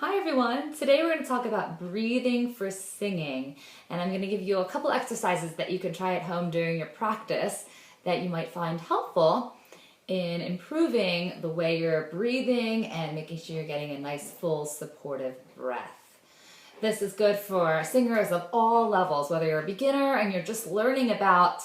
Hi everyone! Today we're going to talk about breathing for singing, and I'm going to give you a couple exercises that you can try at home during your practice that you might find helpful in improving the way you're breathing and making sure you're getting a nice full supportive breath. This is good for singers of all levels, whether you're a beginner and you're just learning about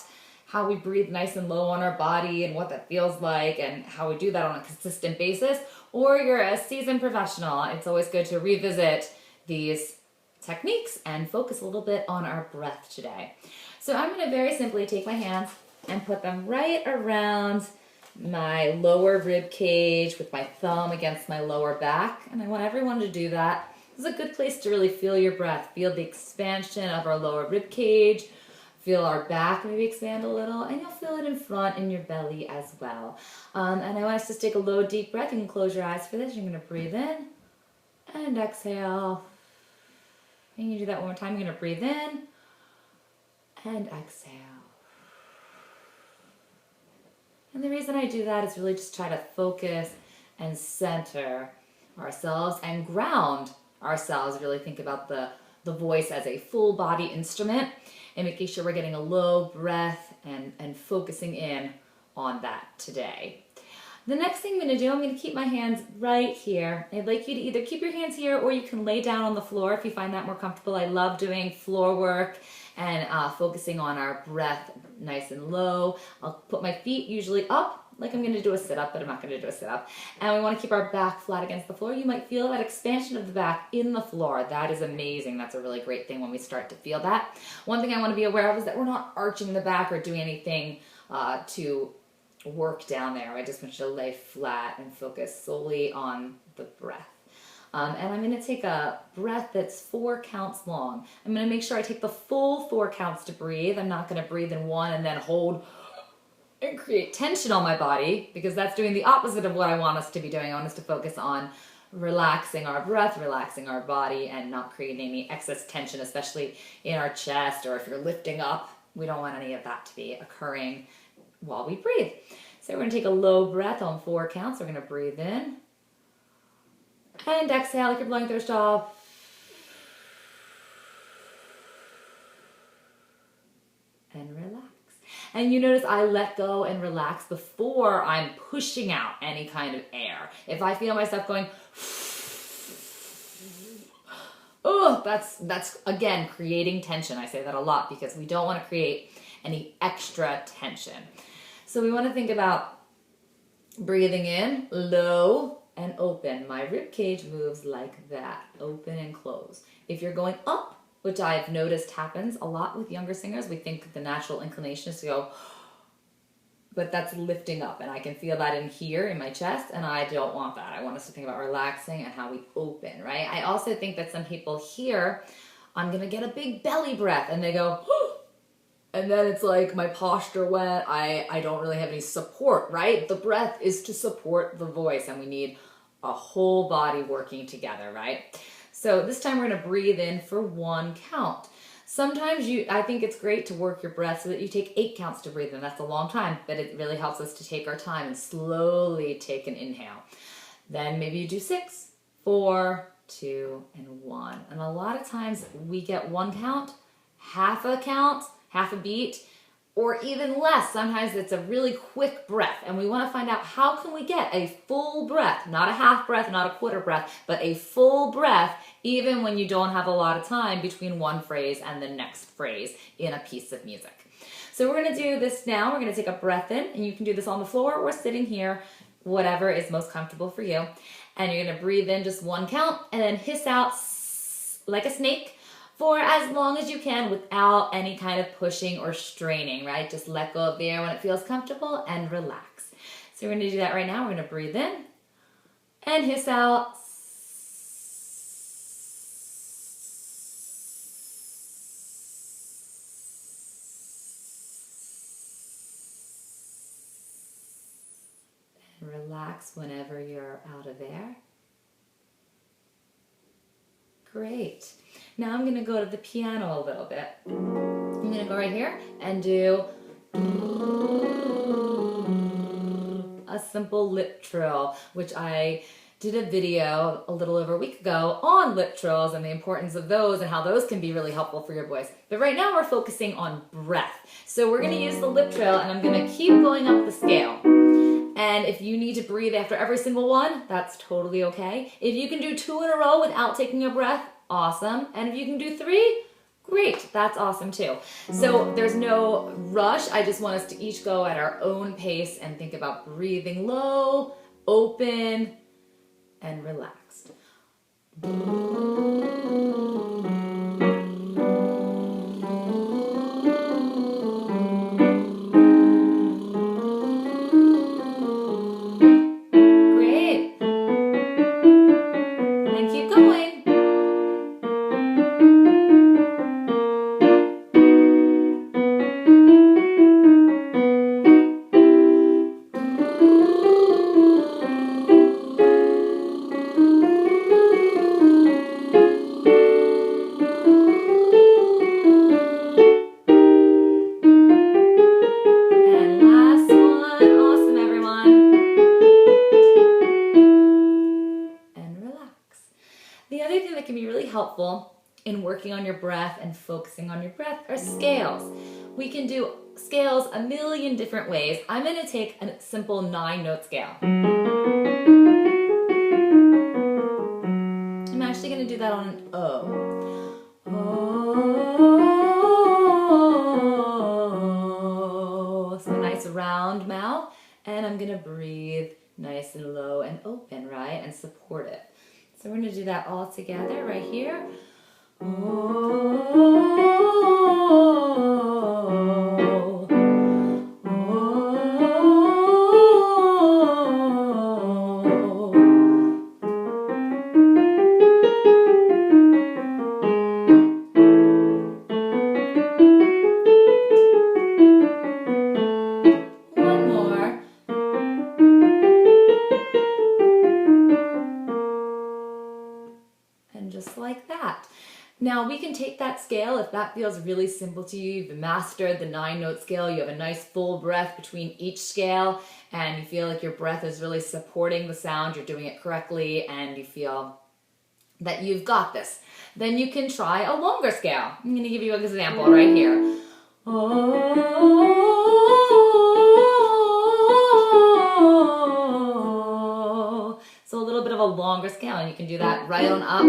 how we breathe nice and low on our body and what that feels like and how we do that on a consistent basis, or you're a seasoned professional. It's always good to revisit these techniques and focus a little bit on our breath today. So I'm going to very simply take my hands and put them right around my lower rib cage with my thumb against my lower back, and I want everyone to do that. This is a good place to really feel your breath, feel the expansion of our lower rib cage. Feel our back maybe expand a little, and you'll feel it in front in your belly as well. And I want us to take a low, deep breath. You can close your eyes for this. You're going to breathe in and exhale. And you do that one more time. You're going to breathe in and exhale. And the reason I do that is really just try to focus and center ourselves and ground ourselves. Really think about the voice as a full body instrument and making sure we're getting a low breath and focusing in on that today. The next thing I'm going to do, I'm going to keep my hands right here. I'd like you to either keep your hands here or you can lay down on the floor if you find that more comfortable. I love doing floor work and focusing on our breath nice and low. I'll put my feet usually up like I'm going to do a sit-up, but I'm not going to do a sit-up. And we want to keep our back flat against the floor. You might feel that expansion of the back in the floor. That is amazing. That's a really great thing when we start to feel that. One thing I want to be aware of is that we're not arching the back or doing anything to work down there. I just want you to lay flat and focus solely on the breath. And I'm going to take a breath that's 4 counts long. I'm going to make sure I take the full 4 counts to breathe. I'm not going to breathe in 1 and then hold and create tension on my body, because that's doing the opposite of what I want us to be doing. I want us to focus on relaxing our breath, relaxing our body, and not creating any excess tension, especially in our chest, or if you're lifting up. We don't want any of that to be occurring while we breathe. So we're going to take a low breath on 4 counts. We're going to breathe in and exhale like you're blowing through a straw. And relax. And you notice I let go and relax before I'm pushing out any kind of air. If I feel myself going, oh, that's again creating tension. I say that a lot because we don't want to create any extra tension. So we want to think about breathing in, low and open. My rib cage moves like that, open and close. If you're going up, which I've noticed happens a lot with younger singers, we think the natural inclination is to go, but that's lifting up, and I can feel that in here in my chest, and I don't want that. I want us to think about relaxing and how we open, right? I also think that some people hear, I'm going to get a big belly breath, and they go, and then it's like my posture went, I don't really have any support, right? The breath is to support the voice, and we need a whole body working together, right? So this time we're going to breathe in for 1 count. Sometimes I think it's great to work your breath so that you take 8 counts to breathe in. That's a long time, but it really helps us to take our time and slowly take an inhale. Then maybe you do 6, 4, 2, and 1. And a lot of times we get 1 count, half a count, half a beat, or even less. Sometimes it's a really quick breath, and we want to find out how can we get a full breath, not a half breath, not a quarter breath, but a full breath even when you don't have a lot of time between one phrase and the next phrase in a piece of music. So we're going to do this now. We're going to take a breath in, and you can do this on the floor or sitting here, whatever is most comfortable for you. And you're going to breathe in just 1 count and then hiss out like a snake for as long as you can without any kind of pushing or straining, right? Just let go of the air when it feels comfortable and relax. So we're going to do that right now. We're going to breathe in and hiss out. And relax whenever you're out of air. Great. Now I'm going to go to the piano a little bit. I'm going to go right here and do a simple lip trill, which I did a video a little over a week ago on lip trills and the importance of those and how those can be really helpful for your voice. But right now we're focusing on breath. So we're going to use the lip trill and I'm going to keep going up the scale. And if you need to breathe after every single one, that's totally okay. If you can do 2 in a row without taking a breath, awesome. And if you can do 3, great, that's awesome too. So there's no rush. I just want us to each go at our own pace and think about breathing low, open, and relaxed. Great. And keep going. The other thing that can be really helpful in working on your breath and focusing on your breath are scales. We can do scales a million different ways. I'm going to take a simple 9-note scale. I'm actually going to do that on an O. O. So a nice round mouth, and I'm going to breathe nice and low and open, right? And support it. So we're going to do that all together right here. One more. And just like that. Now we can take that scale if that feels really simple to you. You've mastered the 9-note scale. You have a nice full breath between each scale and you feel like your breath is really supporting the sound. You're doing it correctly and you feel that you've got this. Then you can try a longer scale. I'm going to give you an example right here. So a little bit of a longer scale, and you can do that right on up.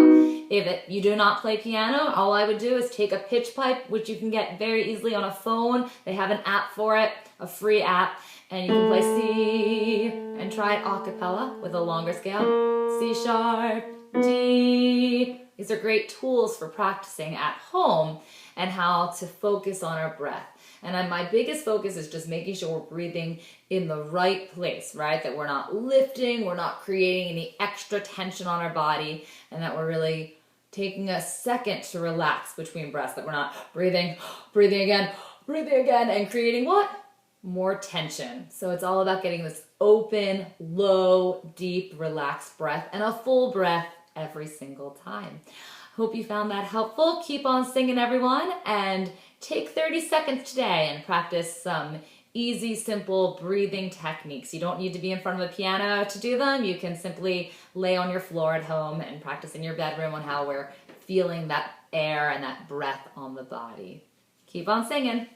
If you do not play piano, all I would do is take a pitch pipe, which you can get very easily on a phone. They have an app for it, a free app, and you can play C and try it a cappella with a longer scale. C sharp, D. These are great tools for practicing at home and how to focus on our breath. And my biggest focus is just making sure we're breathing in the right place, right? That we're not lifting, we're not creating any extra tension on our body, and that we're really taking a second to relax between breaths, that we're not breathing again, and creating what? More tension. So it's all about getting this open, low, deep, relaxed breath and a full breath every single time. Hope you found that helpful. Keep on singing, everyone, and take 30 seconds today and practice some easy, simple breathing techniques. You don't need to be in front of a piano to do them. You can simply lay on your floor at home and practice in your bedroom on how we're feeling that air and that breath on the body. Keep on singing.